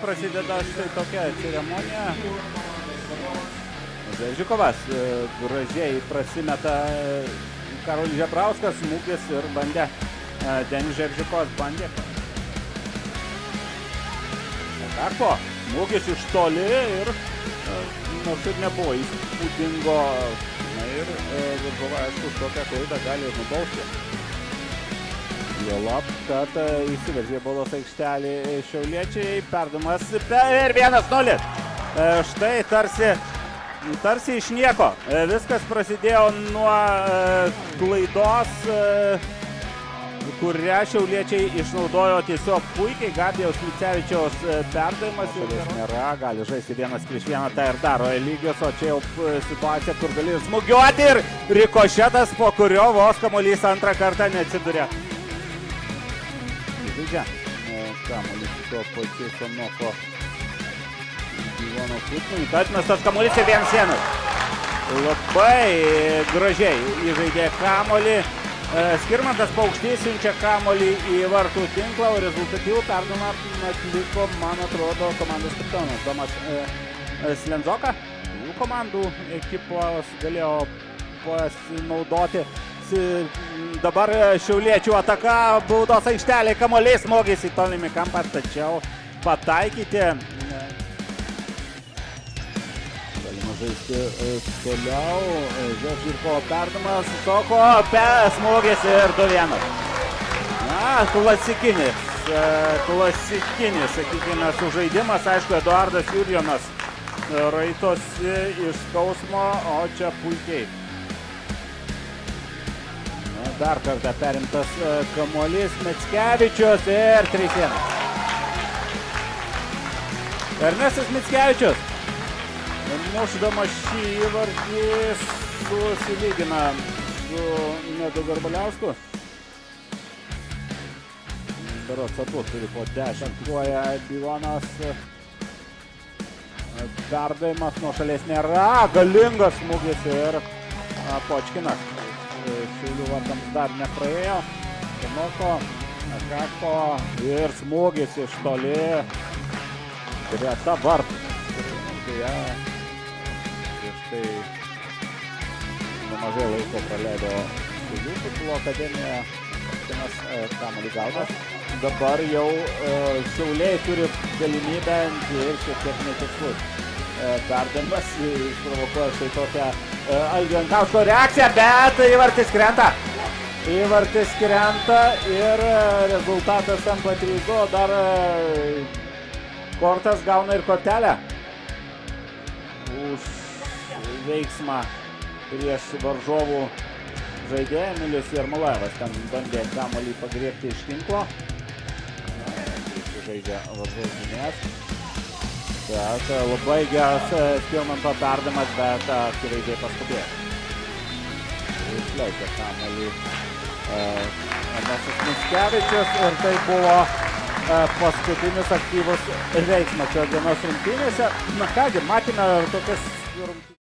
prasideda štai tokia ceremonija. Žežikovas gražiai prasimeta Karolis Žebrauskas, smūgis ir bandė Denis Žežikovas bandė. Karpo, smūgis iš toli ir nors ir nebuvo įspūdingo. Na ir Varžovai, aišku, už tokią klaidą gali ir nubausti. Juolab, kad įsiveržė baudos aikštelį šiauliečiai, perdavimas ir 1-0. Štai tarsi iš nieko. Viskas prasidėjo nuo klaidos, kurią šiauliečiai išnaudojo tiesiog puikiai. Gabijaus Micevičiaus perdavimas. Nėra, gali žaisti 1-1, tai ir daro Eligijus, o čia jau situacija, kur gali smūgiuoti ir rikošetas, po kurio vos kamuolys antrą kartą neatsiduria. Žaidžia kamuolys to pačiu Sonoko Ivono Kutmanui. Atmestas kamuolys ir 1-1. Labai gražiai įžaidė kamuolį. Skirmantas Paukštys siunčia kamuolį į vartų tinklą, o rezultatyvų perdavimą atliko, man atrodo, komandos kapitonas Tomas Slendzoka. Jų komandų ekipos galėjo pasinaudoti. Dabar šiauliečių ataka, baudos aikštelė, kamuolys smogis į tolimį kampą, tačiau pataikyti. Galima žaisti toliau. Žeržirko perdavimas, Soko, smogis ir 2-1. Na, klasikinis, sakykime, sužaidimas. Aišku, Eduardas Jurjonas raitosi iš skausmo, o čia puikiai. Dar kartą perimtas kamuolys, Mickevičius ir 3-1. Ernestas Mickevičius, mušdamas šį įvartį, susilygina su Nedu Garbaliausku. Berods abu turi po 10. Kuoja Bivonas. Perdavimas nuo šalies nėra, galingas smūgis ir Počkinas. Šiaulių vartams dar nepraėjo. Sonoko, Kako ir smūgis iš toli. Greta vartų. Prieš tai nemažai laiko praleido Šiaulių futbolo akademijoje. Kamuolį gautas. Dabar jau Šiauliai turi galimybę ir šiek tiek netikslus. Perdavimas išprovokuoja štai tokią Algio Jankausko reakciją, bet įvartis krenta. Įvartis krenta ir rezultatas tampa 3-2. Dar Kortas gauna ir kortelę už veiksmą prieš varžovų žaidėją. Emilis Jarmolajevas ten bandė kamuolį pagriebti iš tinklo. Žaidžia varžovų gynėjas. Bet labai geras Skirmanto perdavimas, bet akivaizdžiai paskubėjo. Išleidžia kamuolį Ernestas Mickevičius ir tai buvo paskutinis aktyvus veiksmas šios dienos rungtynėse. Na kągi, matėme tokias rungtynės.